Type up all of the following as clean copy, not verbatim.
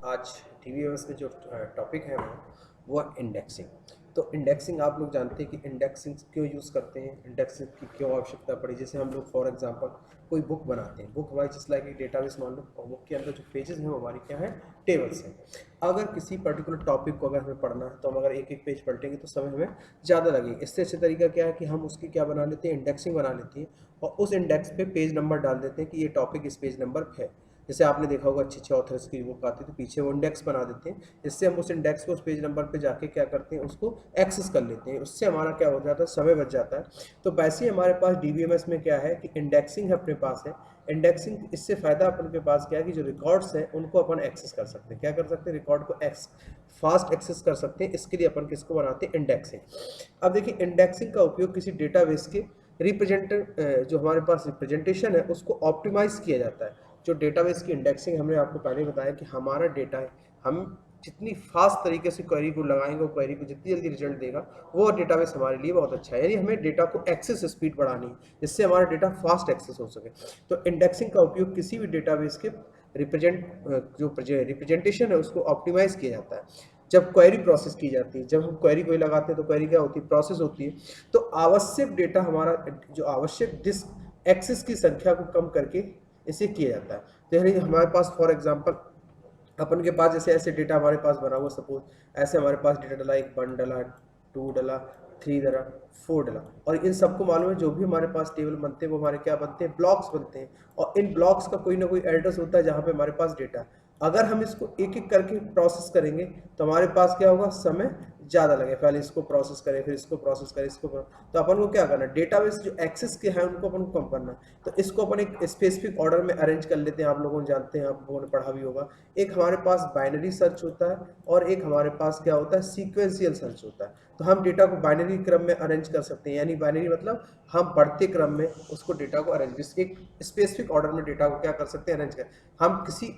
आज टीवीएस में जो टॉपिक है वो इंडेक्सिंग। तो इंडेक्सिंग आप लोग जानते हैं कि इंडेक्सिंग क्यों यूज़ करते हैं, इंडेक्सिंग की क्यों आवश्यकता पड़ी। जैसे हम लोग फॉर एग्जांपल कोई बुक बनाते हैं, बुक हमारी जस्ट लाइक एक डेटाबेस मान लो, और बुक के अंदर जो पेजेस हैं वो हमारी क्या है, टेबल्स हैं। अगर किसी पर्टिकुलर टॉपिक को अगर हमें पढ़ना है तो हम अगर एक एक पेज पलटेंगे तो समय हमें ज़्यादा लगेगा। इससे अच्छा तरीका क्या है कि हम उसकी क्या बना लेते हैं, इंडेक्सिंग बना लेते हैं और उस इंडेक्स पे पेज नंबर डाल देते हैं कि ये टॉपिक इस पेज नंबर पे है। जैसे आपने देखा होगा अच्छे अच्छे ऑथर्स की बुक आती है तो पीछे वो इंडेक्स बना देते हैं। इससे हम उस इंडेक्स को उस पेज नंबर पे जाके क्या करते हैं, उसको एक्सेस कर लेते हैं। उससे हमारा क्या हो जाता है, समय बच जाता है। तो वैसे ही हमारे पास डीबीएमएस में क्या है कि इंडेक्सिंग अपने पास है। इंडेक्सिंग इससे फ़ायदा अपन के पास क्या है कि जो रिकॉर्ड्स हैं उनको अपन एक्सेस कर सकते हैं। क्या कर सकते हैं, रिकॉर्ड को फास्ट एक्सेस कर सकते हैं। इसके लिए अपन किसको बनाते हैं, इंडेक्सिंग। अब देखिए इंडेक्सिंग का उपयोग किसी डेटाबेस के रिप्रेजेंट जो हमारे पास रिप्रेजेंटेशन है उसको ऑप्टिमाइज किया जाता है। जो डेटाबेस की इंडेक्सिंग हमने आपको पहले बताया कि हमारा डेटा है, हम जितनी फास्ट तरीके से क्वेरी को लगाएंगे, वो क्वेरी को जितनी जल्दी रिजल्ट देगा, वो डेटाबेस हमारे लिए बहुत अच्छा है। यानी हमें डेटा को एक्सेस स्पीड बढ़ानी है जिससे हमारा डेटा फास्ट एक्सेस हो सके। तो इंडेक्सिंग का उपयोग किसी भी डेटाबेस के जो रिप्रेजेंटेशन है उसको ऑप्टिमाइज किया जाता है। जब क्वेरी प्रोसेस की जाती है, जब हम क्वेरी कोई लगाते हैं तो क्वेरी क्या होती है, प्रोसेस होती है। तो आवश्यक डेटा हमारा जो आवश्यक डिस्क एक्सेस की संख्या को कम करके इसे किया जाता है। तो यानी हमारे पास फॉर एग्जांपल अपन के पास जैसे ऐसे डेटा हमारे पास बना हुआ, सपोज ऐसे हमारे पास डेटा डला, एक 1 डला, 2 डला, 3 डला, 4 डला, और इन सबको मालूम है जो भी हमारे पास टेबल बनते हैं वो हमारे क्या बनते हैं, ब्लॉक्स बनते हैं। और इन ब्लॉक्स का कोई ना कोई एड्रेस होता है जहाँ पे हमारे पास डेटा है। अगर हम इसको एक एक करके प्रोसेस करेंगे तो हमारे पास क्या होगा, समय ज़्यादा लगे। पहले इसको प्रोसेस करें, फिर इसको प्रोसेस करें, तो अपन को क्या करना है, डेटाबेस जो एक्सेस के हैं उनको अपन को कम करना है। तो इसको अपन एक स्पेसिफिक ऑर्डर में अरेंज कर लेते हैं। आप लोगों ने जानते हैं, आप लोगों ने पढ़ा भी होगा। एक हमारे पास बाइनरी सर्च होता है और एक हमारे पास क्या होता है, सीक्वेंशियल सर्च होता है। तो हम डेटा को बाइनरी क्रम में अरेंज कर सकते हैं। यानी बाइनरी मतलब हम बढ़ते क्रम में उसको डेटा को अरेंज, एक स्पेसिफिक ऑर्डर में डेटा को क्या कर सकते हैं, अरेंज कर। हम किसी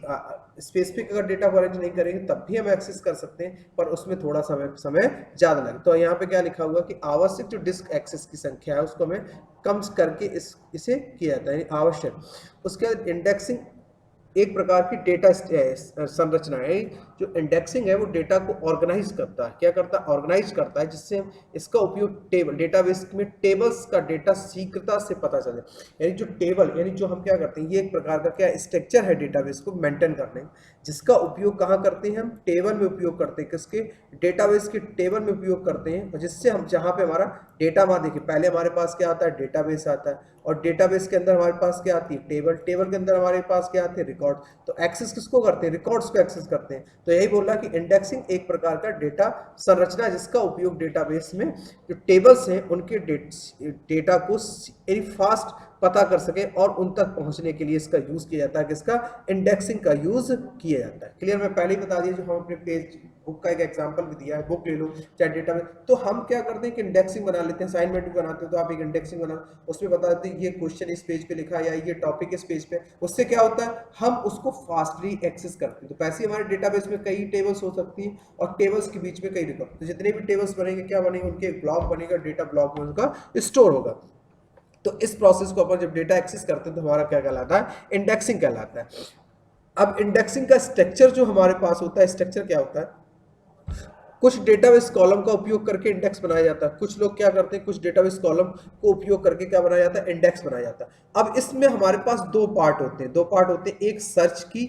स्पेसिफिक अगर डेटा को अरेंज नहीं करेंगे तब भी हम एक्सेस कर सकते हैं, पर उसमें थोड़ा समय ज़्यादा लगे। तो यहाँ पे क्या लिखा हुआ कि आवश्यक जो डिस्क एक्सेस की संख्या है उसको हमें कम करके इसे किया जाता है, यानी आवश्यक। उसके बाद इंडेक्सिंग एक प्रकार की डेटा संरचना है। जो इंडेक्सिंग है वो डेटा को ऑर्गेनाइज करता है। क्या करता है, ऑर्गेनाइज करता है, जिससे इसका उपयोग टेबल, डेटाबेस में टेबल्स का डेटा शीघ्रता से पता चले। यानी जो टेबल, यानी जो हम क्या करते हैं, ये एक प्रकार का क्या स्ट्रक्चर है डेटाबेस को मेंटेन करने, जिसका उपयोग कहाँ करते हैं, हम टेबल में उपयोग करते हैं। किसके, डेटाबेस के टेबल में उपयोग करते हैं। और जिससे हम जहाँ पे हमारा डेटा, वहाँ देखिए पहले हमारे पास क्या आता है, डेटाबेस आता है, और डेटाबेस के अंदर हमारे पास क्या आती है, टेबल, टेबल के अंदर हमारे पास क्या आते हैं, रिकॉर्ड। तो एक्सेस किसको करते हैं, रिकॉर्ड्स को एक्सेस करते हैं। तो यही बोल रहा कि इंडेक्सिंग एक प्रकार का डेटा संरचना है जिसका उपयोग डेटाबेस में जो टेबल्स हैं उनके डेटा को फास्ट पता कर सके और उन तक पहुंचने के लिए इसका यूज किया जाता है। किसका, इंडेक्सिंग का यूज किया जाता है। क्लियर, मैं पहले ही बता दिया, जो हम अपने पेज बुक का एक एग्जांपल भी दिया है, बुक ले लो चाहे डेटा में। तो हम क्या करते हैं कि इंडेक्सिंग बना लेते हैं। असाइनमेंट भी बनाते हो तो आप एक इंडेक्सिंग बना, उसमें बता देते हैं ये क्वेश्चन इस पेज पे लिखा है या ये टॉपिक इस पेज पे। उससे क्या होता है, हम उसको फास्टली एक्सेस करते हैं। तो पैसे हमारे डेटाबेस में कई टेबल्स हो सकती है और टेबल्स के बीच में कई रिकॉर्ड। तो जितने भी टेबल्स बनेंगे क्या बनेंगे, उनके एक ब्लॉक बनेगा, डेटा ब्लॉक में उनका स्टोर होगा। तो इस प्रोसेस को अपन जब डेटा एक्सेस करते हैं तो हमारा क्या कहलाता है, इंडेक्सिंग कहलाता है। अब इंडेक्सिंग का स्ट्रक्चर जो हमारे पास होता है, स्ट्रक्चर क्या होता है, कुछ डेटाबेस कॉलम का उपयोग करके इंडेक्स बनाया जाता है। कुछ लोग क्या करते हैं, कुछ डेटाबेस कॉलम को उपयोग करके क्या बनाया जाता है, इंडेक्स बनाया जाता है। अब इसमें हमारे पास दो पार्ट होते हैं, एक सर्च की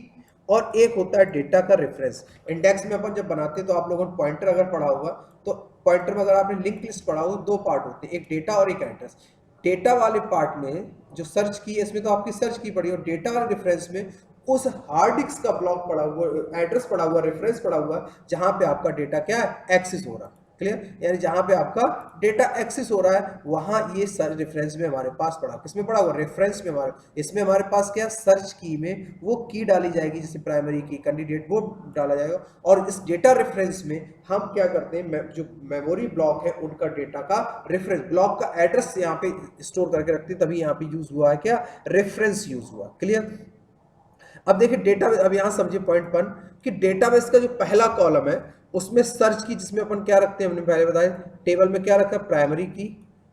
और एक होता है डेटा का रेफरेंस। इंडेक्स में अपन जब बनाते हैं तो आप लोगों ने पॉइंटर अगर पढ़ा होगा तो पॉइंटर में अगर आपने लिंक लिस्ट पढ़ा होगा, दो पार्ट होते हैं, एक डेटा और एक एड्रेस। डेटा वाले पार्ट में जो सर्च की है, इसमें तो आपकी सर्च की पड़ी, और डेटा वाले रेफरेंस में उस हार्ड डिस्क का ब्लॉक पड़ा हुआ, एड्रेस पड़ा हुआ, रेफरेंस पड़ा हुआ, जहां पे आपका डेटा क्या है, एक्सेस हो रहा है। क्लियर, यानी जहां पे आपका डेटा एक्सेस हो रहा है वहां ये सर्च रेफरेंस में हमारे पास पड़ा, किसमें पड़ा हुआ, रेफरेंस में। हमारे इसमें हमारे पास क्या, सर्च की में वो की डाली जाएगी, जैसे प्राइमरी की, कैंडिडेट, वो डाला जाएगा। और इस डेटा रेफरेंस में हम क्या करते हैं, जो मेमोरी ब्लॉक है उनका डेटा का रेफरेंस ब्लॉक का एड्रेस यहाँ पे स्टोर करके रखते हैं, तभी यहाँ पे यूज हुआ है क्या, रेफरेंस यूज हुआ। क्लियर। अब देखिए डेटा, अब यहां समझिए पॉइंट 1 कि डेटाबेस का जो पहला कॉलम है उसमें सर्च की, जिसमें अपन क्या रखते हैं, हमने पहले बताया टेबल में क्या रखा है, प्राइमरी की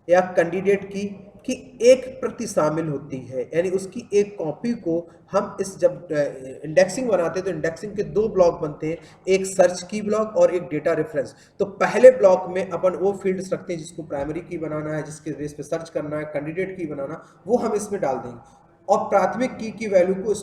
या कैंडिडेट की कि एक प्रति शामिल होती है, यानी उसकी एक कॉपी को हम इस जब इंडेक्सिंग बनाते हैं तो इंडेक्सिंग के दो ब्लॉक बनते हैं, एक सर्च की ब्लॉक और एक डेटा रेफरेंस। तो पहले ब्लॉक में अपन वो फील्ड्स रखते हैं जिसको प्राइमरी की बनाना है, जिसके बेस पे सर्च करना है, कैंडिडेट की बनाना, वो हम इसमें डाल देंगे। और प्राथमिक की वैल्यू को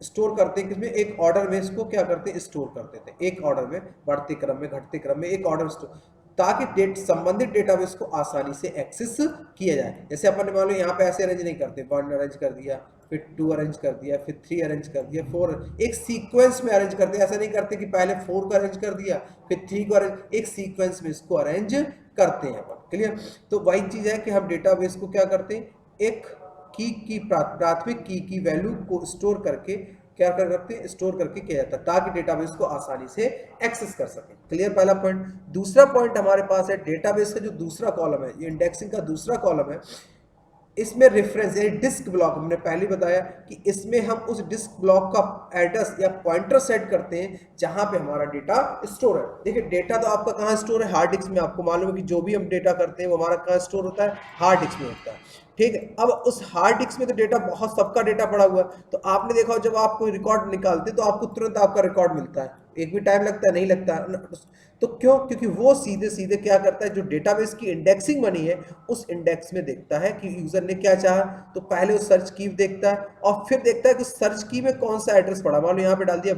स्टोर करते हैं किसमें, एक ऑर्डर में इसको क्या करते हैं, स्टोर कर देते हैं, एक ऑर्डर में, बढ़ते क्रम में घटते क्रम में एक ऑर्डर स्टोर, ताकि संबंधित डेटाबेस को आसानी से एक्सेस किया जाए। जैसे अपन मान लो यहाँ पे ऐसे अरेंज नहीं करते, 1 अरेंज कर दिया, फिर 2 अरेंज कर दिया, फिर 3 अरेंज कर दिया, 4, एक सीक्वेंस में अरेंज करते हैं। ऐसा नहीं करते कि पहले 4 को अरेंज कर दिया फिर 3 को अरेंज, एक सीक्वेंस में इसको अरेंज करते हैं अपन। क्लियर? तो वही चीज है कि हम डेटाबेस को क्या करते हैं, एक की प्राथमिक की वैल्यू को स्टोर करके क्या कर सकते हैं, स्टोर करके किया जाता है ताकि डेटाबेस को आसानी से एक्सेस कर सके। क्लियर? पहला पॉइंट। दूसरा पॉइंट हमारे पास है डेटाबेस का जो दूसरा कॉलम है, ये इंडेक्सिंग का दूसरा कॉलम है, इसमें रेफरेंस यानी डिस्क ब्लॉक, हमने पहले बताया कि इसमें हम उस डिस्क ब्लॉक का एड्रेस या पॉइंटर सेट करते हैं जहां पे हमारा डेटा स्टोर है। देखिए डेटा तो आपका कहां स्टोर है, हार्ड डिस्क में। आपको मालूम है कि जो भी हम डेटा करते हैं वो हमारा कहां स्टोर होता है, हार्ड डिस्क में होता है। ठीक है, अब उस हार्ड डिस्क में तो डेटा बहुत, सबका डेटा पड़ा हुआ है। तो आपने देखा जब आप कोई रिकॉर्ड निकालते तो आपको तुरंत आपका रिकॉर्ड मिलता है, एक भी टाइम लगता है नहीं लगता। तो क्यों? क्योंकि वो सीधे सीधे क्या करता है, जो डेटाबेस की इंडेक्सिंग बनी है उस इंडेक्स में देखता है कि यूजर ने क्या चाहा। तो पहले वो सर्च की देखता है और फिर देखता है कि सर्च की में कौन सा एड्रेस पड़ा। मान लो यहाँ पे डाल दिया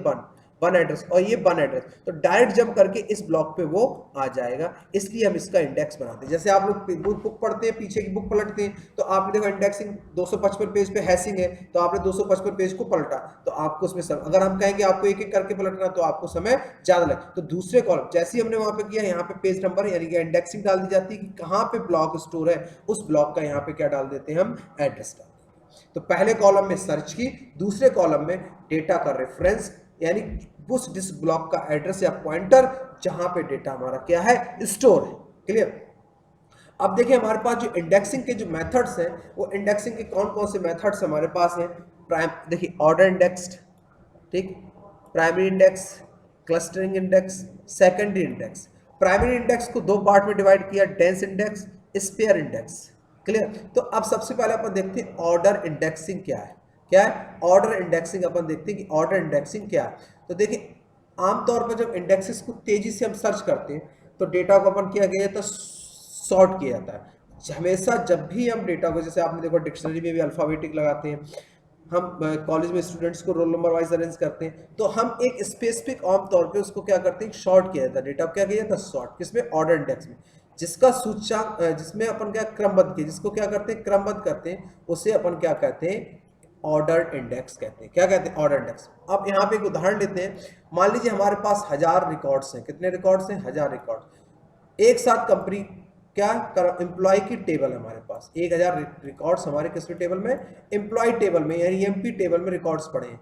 1 एड्रेस और ये 1 एड्रेस, तो डायरेक्ट जंप करके इस ब्लॉक पे वो आ जाएगा। इसलिए हम इसका इंडेक्स बनाते हैं। जैसे आप लोग बुक पढ़ते हैं, पीछे की बुक पलटते हैं, तो आपने देखा इंडेक्सिंग 255 पेज पे हैसिंग है, तो आपने 255 पेज को पलटा, तो आपको उसमें अगर हम कहेंगे आपको एक एक करके पलटना तो आपको समय ज्यादा लगे। तो दूसरे कॉलम जैसे ही हमने वहां पे किया, यहाँ पे पेज नंबर यानी कि इंडेक्सिंग डाल दी जाती है कि कहाँ पे ब्लॉक स्टोर है, उस ब्लॉक का यहाँ पे क्या डाल देते हैं, हम एड्रेस डाल देते हैं। तो पहले कॉलम में सर्च की, दूसरे कॉलम में डेटा का रेफरेंस यानी उस डिस्क ब्लॉक का एड्रेस या पॉइंटर जहां पे डेटा हमारा क्या है, स्टोर है। क्लियर? अब देखिए हमारे पास जो इंडेक्सिंग के जो मेथड्स हैं, वो इंडेक्सिंग के कौन कौन से मेथड्स हमारे पास हैं। देखिए ऑर्डर इंडेक्स्ड, ठीक, primary index, clustering index, secondary index. Primary index को 2 पार्ट में डिवाइड किया, dense index, spare index. Clear? तो अब सबसे पहले अपन देखते हैं ऑर्डर इंडेक्सिंग क्या है। क्या है ऑर्डर इंडेक्सिंग? अपन देखते हैं कि ऑर्डर इंडेक्सिंग क्या है। तो देखिए आमतौर पर जब इंडेक्सेस को तेजी से हम सर्च करते हैं तो डेटा को अपन किया गया था, सॉर्ट किया जाता है। हमेशा जब भी हम डेटा को, जैसे आपने देखो डिक्शनरी में भी अल्फाबेटिक लगाते हैं, हम कॉलेज में स्टूडेंट्स को रोल नंबर वाइज अरेंज करते हैं, तो हम एक स्पेसिफिक आमतौर पे उसको क्या करते हैं, शॉर्ट किया जाता है। डेटा क्या किया जाता है, शॉर्ट। किसमें? ऑर्डर इंडेक्स में। जिसका सूचकांक, जिसमें अपन क्या क्रमबद्ध किया, जिसको क्या करते हैं, क्रमबद्ध करते हैं, उसे अपन क्या कहते हैं, ऑर्डर इंडेक्स कहते हैं। क्या कहते हैं? Order index. अब यहाँ पे एक उदाहरण लेते हैं। मान लीजिए हमारे पास 1000 रिकॉर्ड्स हैं। कितने रिकॉर्ड्स हैं? 1000 रिकॉर्ड। एक साथ कंपनी क्या एम्प्लॉय की टेबल है हमारे पास, 1000 रिकॉर्ड्स हमारे किस टेबल में, एम्प्लॉय टेबल में यानी एमपी टेबल में रिकॉर्ड्स पड़े हैं,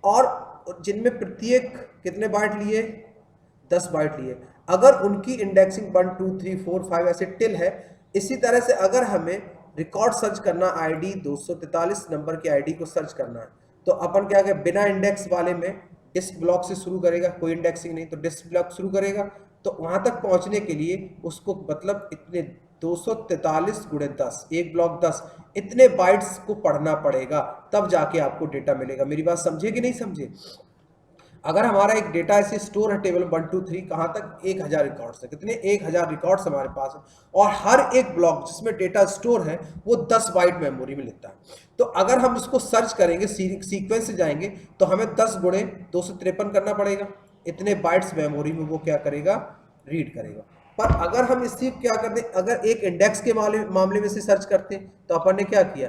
और जिनमें प्रत्येक कितने बाइट लिए, 10 बाइट लिए। अगर उनकी इंडेक्सिंग 1 2 3 4 5 ऐसे टिल है, इसी तरह से अगर हमें रिकॉर्ड सर्च करना, आईडी 243 नंबर की आईडी को सर्च करना है, तो अपन क्या करें, बिना इंडेक्स वाले में डिस्क ब्लॉक से शुरू करेगा, कोई इंडेक्सिंग नहीं, तो डिस्क ब्लॉक शुरू करेगा। तो वहां तक पहुंचने के लिए उसको मतलब इतने 243 गुणे 10, एक ब्लॉक 10, इतने बाइट्स को पढ़ना पड़ेगा, तब जाके आपको डेटा मिलेगा। मेरी बात समझे कि नहीं समझे? अगर हमारा एक डेटा ऐसे स्टोर है टेबल 1 2 3, कहां तक, 1000 रिकॉर्ड्स है। कितने? 1000 रिकॉर्ड्स हमारे पास है, और हर एक ब्लॉक जिसमें डेटा स्टोर है वो 10 बाइट मेमोरी में लेता है। तो अगर हम इसको सर्च करेंगे, सीक्वेंस से जाएंगे, तो हमें 10 गुणे 253 करना पड़ेगा। इतने बाइट्स मेमोरी में वो क्या करेगा, रीड करेगा। पर अगर हम इसी क्या करते हैं, अगर एक इंडेक्स के मामले में से सर्च करते हैं, तो अपन ने क्या किया,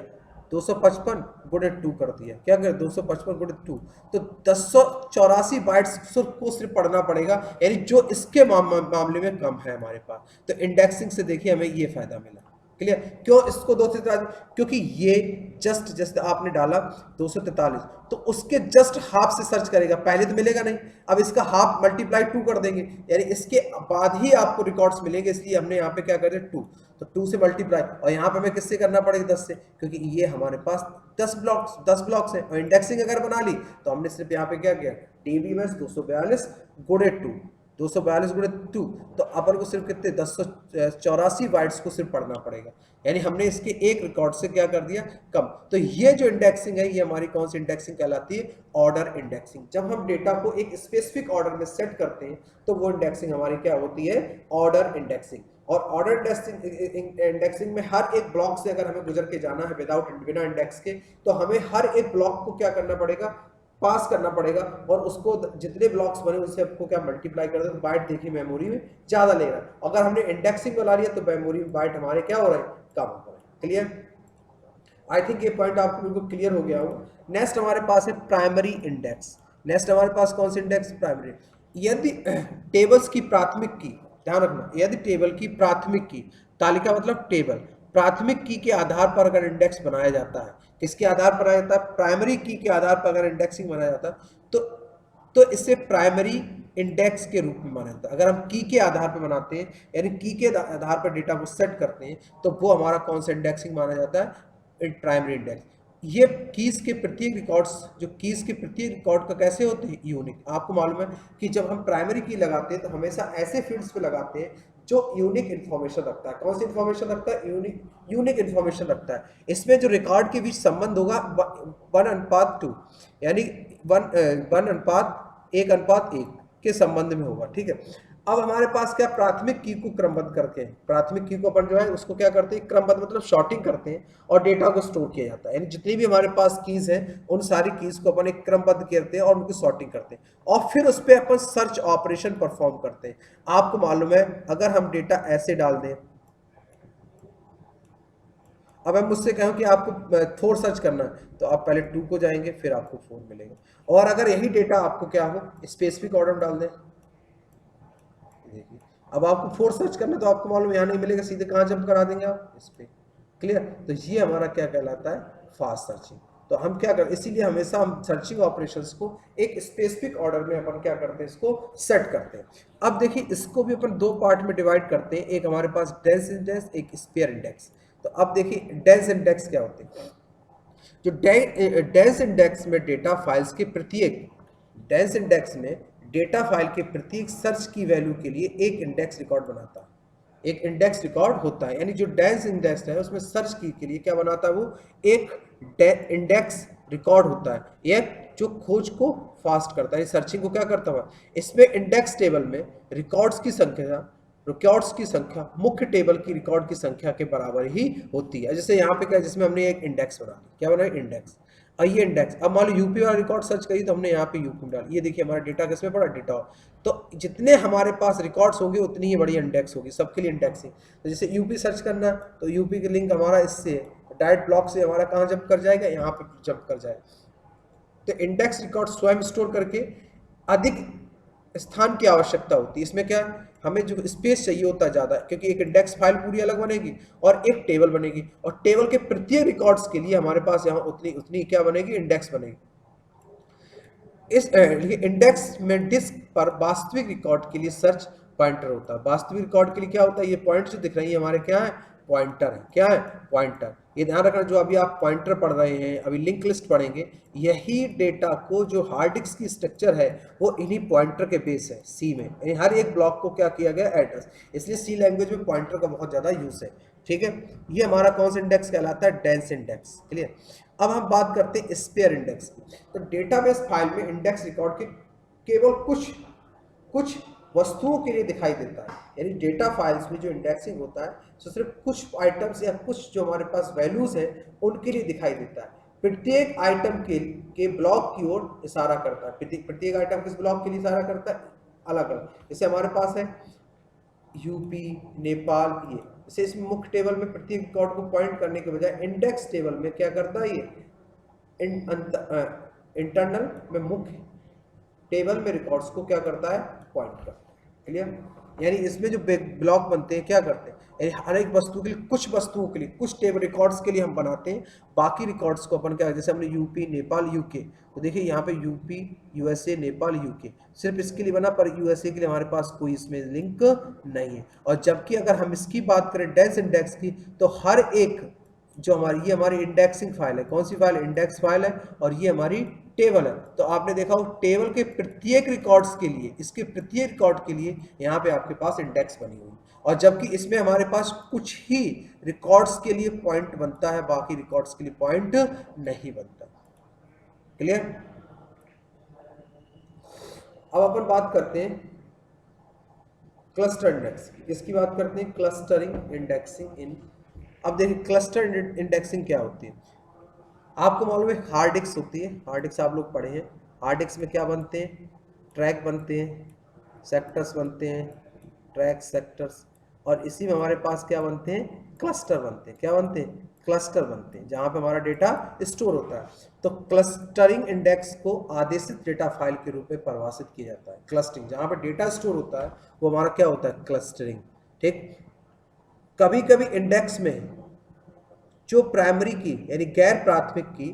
255 गुणे 2 कर दिया। क्या कर 255 गुणे 2, तो 1084 बाइट्स को सिर्फ पढ़ना पड़ेगा, यानी जो इसके मामले में कम है हमारे पास। तो इंडेक्सिंग से देखिए हमें ये फायदा मिला। क्लियर? क्यों इसको 243? क्योंकि ये जस्ट आपने डाला 243, तो उसके जस्ट हाफ से सर्च करेगा, पहले तो मिलेगा नहीं। अब इसका हाफ मल्टीप्लाई 2 कर देंगे, यानी इसके बाद ही आपको रिकॉर्ड्स मिलेंगे, इसलिए हमने यहाँ पे क्या कर दिया 2, तो 2 से मल्टीप्लाई, और यहाँ पे हमें किससे करना पड़ेगा, 10 से, क्योंकि ये हमारे पास 10 ब्लॉक्स हैं। और इंडेक्सिंग अगर बना ली तो हमने सिर्फ यहाँ पे क्या किया, टीबी में 242 गुणे 2, 242 गुणे 2, तो अपन को सिर्फ कितने 1084 बाइट्स को सिर्फ पढ़ना पड़ेगा, यानी हमने इसके एक रिकॉर्ड से क्या कर दिया, कम। तो ये जो इंडेक्सिंग है ये हमारी कौन सी इंडेक्सिंग कहलाती है, ऑर्डर इंडेक्सिंग। जब हम डेटा को एक स्पेसिफिक ऑर्डर में सेट करते हैं तो वो इंडेक्सिंग हमारी क्या होती है, ऑर्डर इंडेक्सिंग। और ऑर्डर इंडेक्सिंग में हर एक ब्लॉक से अगर हमें गुजर के जाना है बिना इंडेक्स के, तो हमें हर एक ब्लॉक को क्या करना पड़ेगा, पास करना पड़ेगा, और उसको जितने ब्लॉक्स बने उससे आपको क्या मल्टीप्लाई कर दे, तो बाइट देखिए मेमोरी में ज्यादा ले रहा है। अगर हमने इंडेक्सिंग बना लिया तो मेमोरी में बाइट हमारे क्या हो रहे हैं, कम हो रहे हैं। क्लियर, आई थिंक ये पॉइंट आपको बिल्कुल क्लियर हो गया हो। नेक्स्ट हमारे पास है प्राइमरी इंडेक्स। नेक्स्ट हमारे पास कौन सी इंडेक्स, प्राइमरी। यदि टेबल्स की प्राथमिक की, ध्यान रखना, यदि टेबल की प्राथमिक की, तालिका मतलब टेबल, प्राथमिक की के आधार पर अगर इंडेक्स बनाया जाता है, किसके आधार पर बनाया जाता है, प्राइमरी की के आधार पर अगर इंडेक्सिंग बनाया जाता है तो इसे प्राइमरी इंडेक्स के रूप में माना जाता है। अगर हम की के आधार पर बनाते हैं, यानी की के आधार पर डेटा को सेट करते हैं, तो वो हमारा कौन सा इंडेक्सिंग माना जाता है, प्राइमरी इंडेक्स। ये कीज के प्रत्येक रिकॉर्ड्स, जो कीज के प्रत्येक रिकॉर्ड का कैसे होते हैं, यूनिक। आपको मालूम है कि जब हम प्राइमरी की लगाते हैं तो हमेशा ऐसे फील्ड्स पे लगाते हैं जो यूनिक इन्फॉर्मेशन रखता है। कौन सी इन्फॉर्मेशन रखता है, यूनिक इन्फॉर्मेशन रखता है। इसमें जो रिकॉर्ड के बीच संबंध होगा 1:2, यानी 1:1 के संबंध में होगा, ठीक है। अब हमारे पास क्या, प्राथमिक की को क्रमबद्ध करके, प्राथमिक की को अपन जो है उसको क्या करते हैं, क्रमबद्ध मतलब शॉर्टिंग करते हैं और डेटा को स्टोर किया जाता है। यानी जितनी भी हमारे पास कीज हैं उन सारी कीज को अपन एक क्रमबद्ध करते हैं और उनकी सॉर्टिंग करते हैं, और फिर उस पर अपन सर्च ऑपरेशन परफॉर्म करते हैं। आपको मालूम है अगर हम डेटा ऐसे डाल दें, अब मैं मुझसे कहूं कि आपको 4 सर्च करना है, तो आप पहले 2 को जाएंगे फिर आपको 4 मिलेगा। और अगर यही डेटा आपको क्या हो, स्पेसिफिक ऑर्डर में डाल दें, देखिए अब आपको 4 सर्च करना है तो आपको मालूम यहाँ नहीं मिलेगा, सीधे कहाँ जंप करा देंगे आप, इस पे। क्लियर, तो ये हमारा क्या कहलाता है, फास्ट सर्चिंग। तो हम क्या कर, इसीलिए हमेशा हम सर्चिंग ऑपरेशंस को एक स्पेसिफिक ऑर्डर में अपन क्या करते हैं, इसको सेट करते हैं। अब देखिए इसको भी अपन 2 पार्ट में डिवाइड करते हैं, एक हमारे पास डेंस इंडेक्स, एक स्पेयर इंडेक्स। तो अब देखिए डेंस इंडेक्स क्या होते हैं। जो डेंस इंडेक्स में डेटा फाइल्स के प्रत्येक, डेंस इंडेक्स में डेटा फाइल के प्रत्येक सर्च की वैल्यू के लिए एक इंडेक्स रिकॉर्ड बनाता है, एक इंडेक्स रिकॉर्ड होता है। यानी जो डेंस इंडेक्स है उसमें सर्च की के लिए क्या बनाता है, वो एक इंडेक्स रिकॉर्ड होता है, एक जो खोज को फास्ट करता है, सर्चिंग को क्या करता है। इसमें इंडेक्स टेबल में रिकॉर्ड्स की संख्या मुख्य टेबल की रिकॉर्ड की संख्या के बराबर ही होती है। जैसे यहाँ पे क्या, जिसमें हमने एक इंडेक्स बना लिया, क्या बनाया, इंडेक्स। और ये इंडेक्स, अब मान लो यूपी वाला रिकॉर्ड सर्च करिए तो हमने यहाँ पे यूपी में डाला, ये देखिए हमारा डेटा किसमें पड़ा, डेटा। तो जितने हमारे पास रिकॉर्ड्स होंगे उतनी ही बड़ी इंडेक्स होगी, सबके लिए इंडेक्सिंग। तो जैसे यूपी सर्च करना तो यूपी का लिंक हमारा इससे डायरेक्ट ब्लॉक से हमारा कहाँ जंप कर जाएगा, यहाँ पे जंप कर जाएगा। तो इंडेक्स रिकॉर्ड स्वयं स्टोर करके अधिक स्थान की आवश्यकता होती है। इसमें क्या, हमें जो स्पेस चाहिए होता है ज़्यादा, क्योंकि एक इंडेक्स फाइल पूरी अलग बनेगी और एक टेबल बनेगी, और टेबल के प्रत्येक रिकॉर्ड्स के लिए हमारे पास यहाँ उतनी क्या बनेगी, इंडेक्स बनेगी। इस इंडेक्स में डिस्क पर वास्तविक रिकॉर्ड के लिए सर्च पॉइंटर होता है। वास्तविक रिकॉर्ड के लिए क्या होता है, ये पॉइंट जो दिख रही है हमारे क्या है, पॉइंटर है। क्या है, पॉइंटर। ये ध्यान रखना, जो अभी आप पॉइंटर पढ़ रहे हैं, अभी लिंक लिस्ट पढ़ेंगे, यही डेटा को जो हार्ड डिस्क की स्ट्रक्चर है वो इन्हीं पॉइंटर के बेस है, सी में। यानी हर एक ब्लॉक को क्या किया गया, एड्रेस। इसलिए सी लैंग्वेज में पॉइंटर का बहुत ज्यादा यूज है, ठीक है। ये हमारा कौन सा इंडेक्स कहलाता है, डेंस इंडेक्स। क्लियर। अब हम बात करते हैं स्पेयर इंडेक्स की। तो डेटाबेस फाइल में इंडेक्स रिकॉर्ड के केवल कुछ वस्तुओं के लिए दिखाई देता है। यानी डेटा फाइल्स में जो इंडेक्सिंग होता है तो सिर्फ कुछ आइटम्स या कुछ जो हमारे पास वैल्यूज हैं उनके लिए दिखाई देता है। प्रत्येक आइटम के ब्लॉक की ओर इशारा करता है। प्रत्येक आइटम किस ब्लॉक के लिए इशारा करता है, अलग अलग। जैसे हमारे पास है यूपी, नेपाल, ये जैसे इसमें मुख्य टेबल में प्रत्येक रिकॉर्ड को पॉइंट करने के बजाय इंडेक्स टेबल में क्या करता है, ये इंटरनल में मुख्य टेबल में रिकॉर्ड्स को क्या करता है, पॉइंट करता है। क्लियर। यानी इसमें जो ब्लॉक बनते हैं क्या करते हैं, यानी हर एक वस्तु के लिए, कुछ वस्तुओं के लिए, कुछ टेबल रिकॉर्ड्स के लिए हम बनाते हैं, बाकी रिकॉर्ड्स को अपन क्या, जैसे हमने यूपी, नेपाल, यूके, तो देखिए यहाँ पे यूपी, यूएसए, नेपाल, यूके सिर्फ इसके लिए बना, पर यूएसए के लिए हमारे पास कोई इसमें लिंक नहीं है। और जबकि अगर हम इसकी बात करें डेंस इंडेक्स की, तो हर एक जो ये हमारी इंडेक्सिंग फाइल है, कौन सी फाइल, इंडेक्स फाइल है, और ये हमारी टेबल है, तो आपने देखा हो टेबल के प्रत्येक रिकॉर्ड्स के लिए, इसके प्रत्येक रिकॉर्ड के लिए यहाँ पे आपके पास इंडेक्स बनी हुई, और जबकि इसमें हमारे पास कुछ ही रिकॉर्ड्स के लिए पॉइंट बनता है, बाकी रिकॉर्ड्स के लिए पॉइंट नहीं बनता। क्लियर? अब अपन बात करते हैं क्लस्टर इंडेक्स, इसकी बात करते हैं, क्लस्टरिंग इंडेक्सिंग इन। अब देखिए क्लस्टर इंडेक्सिंग क्या होती है। आपको मालूम है हार्ड डिस्क होती है, हार्ड डिस्क आप लोग पढ़े हैं, हार्ड डिस्क में क्या बनते हैं, ट्रैक बनते हैं, सेक्टर्स बनते हैं, ट्रैक सेक्टर्स, और इसी में हमारे पास क्या बनते हैं, क्लस्टर बनते हैं। क्या बनते हैं? क्लस्टर बनते हैं, जहाँ पे हमारा डेटा स्टोर होता है। तो क्लस्टरिंग इंडेक्स को आदेशित डेटा फाइल के रूप में परिभाषित किया जाता है। क्लस्टरिंग, जहाँ पे डेटा स्टोर होता है वो हमारा क्या होता है, क्लस्टरिंग। ठीक, कभी कभी इंडेक्स में जो प्राइमरी की यानी गैर प्राथमिक की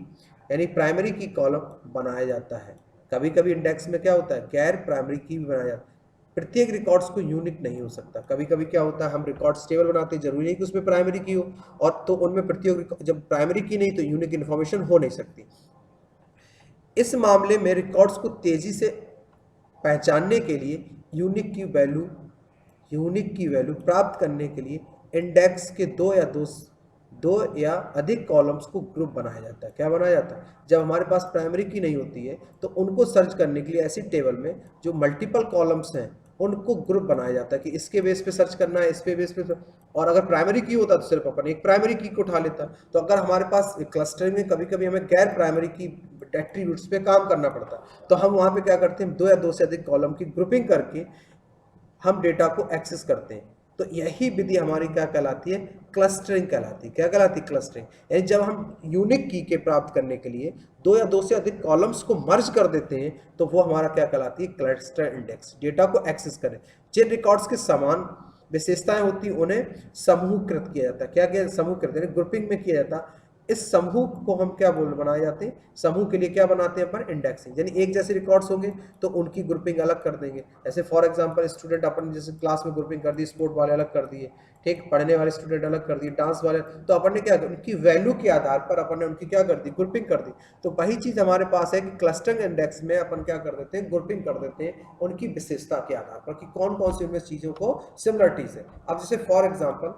यानी प्राइमरी की कॉलम बनाया जाता है। कभी कभी इंडेक्स में क्या होता है, गैर प्राइमरी की भी बनाया जाता है। प्रत्येक रिकॉर्ड्स को यूनिक नहीं हो सकता। कभी कभी क्या होता है, हम रिकॉर्ड्स टेबल बनाते हैं, जरूरी नहीं कि उसमें प्राइमरी की हो, और तो उनमें प्रत्येक जब प्राइमरी की नहीं तो यूनिक इन्फॉर्मेशन हो नहीं सकती। इस मामले में रिकॉर्ड्स को तेजी से पहचानने के लिए यूनिक की वैल्यू प्राप्त करने के लिए इंडेक्स के दो या अधिक कॉलम्स को ग्रुप बनाया जाता है। क्या बनाया जाता है? जब हमारे पास प्राइमरी की नहीं होती है तो उनको सर्च करने के लिए ऐसी टेबल में जो मल्टीपल कॉलम्स हैं उनको ग्रुप बनाया जाता है कि इसके बेस पे सर्च करना है, इसके बेस पे, और अगर प्राइमरी की होता तो सिर्फ अपन एक प्राइमरी की को उठा लेता। तो अगर हमारे पास क्लस्टरिंग में कभी कभी हमें गैर प्राइमरी की एट्रीब्यूट्स पे काम करना पड़ता है, तो हम वहां पे क्या करते हैं, दो या दो से अधिक कॉलम की ग्रुपिंग करके हम डेटा को एक्सेस करते हैं। तो यही विधि हमारी क्या कहलाती है, क्लस्टरिंग कहलाती है। क्या कहलाती है? क्लस्टरिंग। यानी जब हम यूनिक की के प्राप्त करने के लिए दो या दो से अधिक कॉलम्स को मर्ज कर देते हैं तो वो हमारा क्या कहलाती है, क्लस्टर इंडेक्स। डेटा को एक्सेस करें, जिन रिकॉर्ड्स के समान विशेषताएं होती हैं उन्हें समूहकृत किया जाता है। क्या किया? समूहकृत, यानी ग्रुपिंग में किया जाता है। इस समूह को हम क्या बनाए जाते हैं, समूह के लिए क्या बनाते हैं अपन, इंडेक्सिंग। यानी एक जैसे रिकॉर्ड्स होंगे तो उनकी ग्रुपिंग अलग कर देंगे। जैसे फॉर एग्जांपल स्टूडेंट अपन जैसे क्लास में ग्रुपिंग कर दी, स्पोर्ट वाले अलग कर दिए, ठीक, पढ़ने वाले स्टूडेंट अलग कर दिए, डांस वाले, तो अपन ने क्या, उनकी वैल्यू के आधार पर अपन ने उनकी क्या कर दी, ग्रुपिंग कर दी। तो वही चीज हमारे पास है कि क्लस्टरिंग इंडेक्स में अपन क्या कर देते हैं, ग्रुपिंग कर देते हैं उनकी विशेषता के आधार पर कि कौन कौन सी उनमें चीजों को सिमिलरिटीज है। अब जैसे फॉर एग्जाम्पल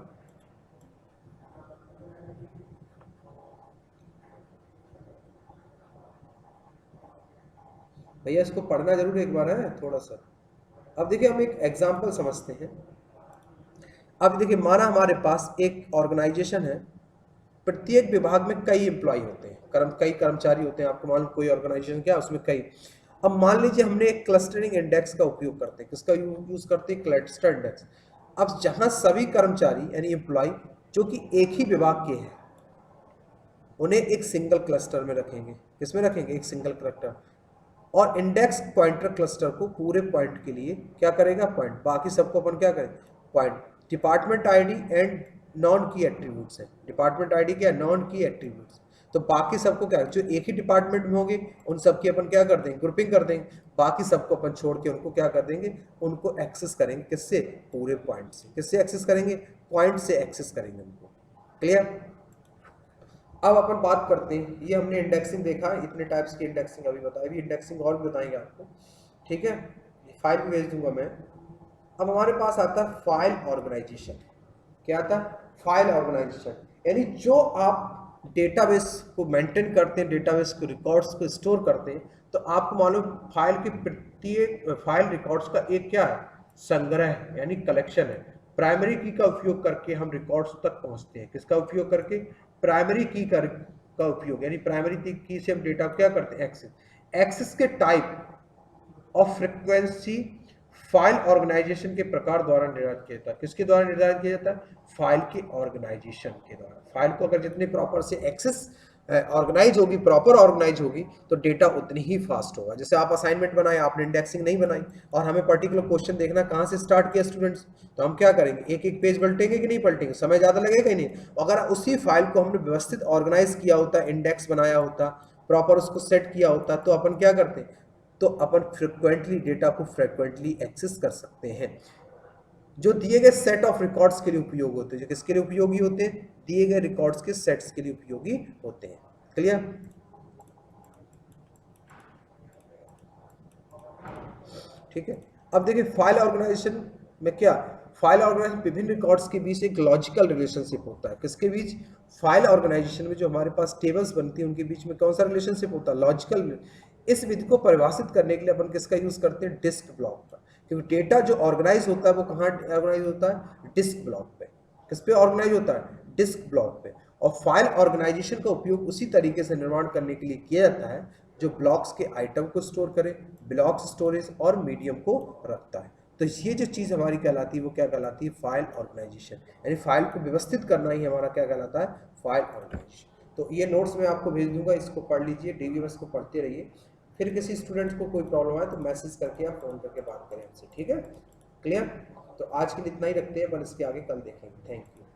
भैया इसको पढ़ना जरूर एक बार है थोड़ा सा। अब देखिए हम एक एग्जांपल समझते हैं। अब देखिए माना हमारे पास एक ऑर्गेनाइजेशन है, प्रत्येक विभाग में कई एम्प्लॉय होते हैं, कई कर्मचारी होते हैं। आपको मालूम कोई ऑर्गेनाइजेशन क्या, उसमें कई। अब मान लीजिए हमने एक क्लस्टरिंग इंडेक्स का उपयोग करते हैं। किसका यूज करते हैं? Cluster index. अब जहां सभी कर्मचारी यानी एम्प्लॉय जो कि एक ही विभाग के हैं उन्हें एक सिंगल क्लस्टर में रखेंगे। किसमें रखेंगे? एक सिंगल क्लस्टर। और इंडेक्स पॉइंटर क्लस्टर को पूरे पॉइंट के लिए क्या करेगा, पॉइंट, बाकी सबको अपन क्या करें, point. Department ID and non की एट्रीब्यूट्स है। डिपार्टमेंट आईडी क्या है? नॉन की एट्रीब्यूट्स। तो बाकी सबको क्या, जो एक ही डिपार्टमेंट में होंगे उन सबकी अपन क्या कर देंगे, ग्रुपिंग कर देंगे। बाकी सबको अपन छोड़ के उनको क्या कर देंगे, उनको एक्सेस करेंगे। किससे? पूरे पॉइंट से। किससे एक्सेस करेंगे? पॉइंट से एक्सेस करेंगे उनको। क्लियर? अब अपन बात करते हैं, ये हमने इंडेक्सिंग देखा, इतने टाइप्स की इंडेक्सिंग अभी बताई, अभी इंडेक्सिंग और भी बताएंगे आपको, ठीक है, फाइल भी भेज दूंगा मैं। अब हमारे पास आता है फाइल ऑर्गेनाइजेशन। क्या आता है? फाइल ऑर्गेनाइजेशन, यानी जो आप डेटाबेस को मेंटेन करते हैं, डेटाबेस को रिकॉर्ड्स को स्टोर करते हैं, तो आपको मालूम फाइल के प्रत्येक फाइल रिकॉर्ड्स का एक क्या है, संग्रह यानी कलेक्शन है। प्राइमरी की का उपयोग करके हम रिकॉर्ड्स तक पहुंचते हैं। किसका उपयोग करके? प्राइमरी की का उपयोग, यानी प्राइमरी की से हम डेटा क्या करते हैं, एक्सेस। एक्सेस के टाइप और फ्रीक्वेंसी फाइल ऑर्गेनाइजेशन के प्रकार द्वारा निर्धारित किया जाता है। किसके द्वारा निर्धारित किया जाता है? फाइल के ऑर्गेनाइजेशन के द्वारा। फाइल को अगर जितने प्रॉपर से एक्सेस ऑर्गेनाइज होगी, प्रॉपर ऑर्गेनाइज होगी, तो डेटा उतनी ही फास्ट होगा। जैसे आप असाइनमेंट बनाए, आपने इंडेक्सिंग नहीं बनाई और हमें पर्टिकुलर क्वेश्चन देखना कहाँ से स्टार्ट किया स्टूडेंट्स, तो हम क्या करेंगे, एक एक पेज पलटेंगे कि नहीं पलटेंगे, समय ज्यादा लगेगा ही नहीं। अगर उसी फाइल को हमने व्यवस्थित ऑर्गेनाइज किया होता, इंडेक्स बनाया होता, प्रॉपर उसको सेट किया होता, तो अपन क्या करते, तो अपन फ्रिक्वेंटली डेटा को फ्रिक्वेंटली एक्सेस कर सकते हैं। जो दिए गए सेट ऑफ रिकॉर्ड्स के लिए उपयोग होते हैं, जो किसके लिए उपयोगी होते हैं, दिए गए रिकॉर्ड्स के सेट्स के लिए उपयोगी होते हैं। क्लियर? ठीक है। अब देखिए फाइल ऑर्गेनाइजेशन में क्या, फाइल ऑर्गेनाइजेशन विभिन्न रिकॉर्ड्स के बीच एक लॉजिकल रिलेशनशिप होता है। किसके बीच? फाइल ऑर्गेनाइजेशन में जो हमारे पास टेबल्स बनती है उनके बीच में कौन सा रिलेशनशिप होता है? लॉजिकल। इस विधि को परिभाषित करने के लिए अपन किसका यूज करते हैं? डिस्क ब्लॉक का। क्योंकि डेटा जो ऑर्गेनाइज होता है वो कहाँ ऑर्गेनाइज होता है? डिस्क ब्लॉक पे। किस पे ऑर्गेनाइज होता है? डिस्क ब्लॉक पे। और फाइल ऑर्गेनाइजेशन का उपयोग उसी तरीके से निर्माण करने के लिए किया जाता है जो ब्लॉक्स के आइटम को स्टोर करे, ब्लॉक्स स्टोरेज और मीडियम को रखता है। तो ये जो चीज़ हमारी कहलाती है वो क्या कहलाती है? File organisation. यानी फाइल को व्यवस्थित करना ही हमारा क्या कहलाता है? File organisation. तो ये नोट्स मैं आपको भेज दूंगा, इसको पढ़ लीजिए, डेली बस को पढ़ते रहिए। फिर किसी स्टूडेंट्स को कोई प्रॉब्लम आए तो मैसेज करके या फ़ोन करके बात करें हमसे, ठीक है? क्लियर? तो आज के लिए इतना ही रखते हैं, पर इसके आगे कल देखेंगे। Thank you.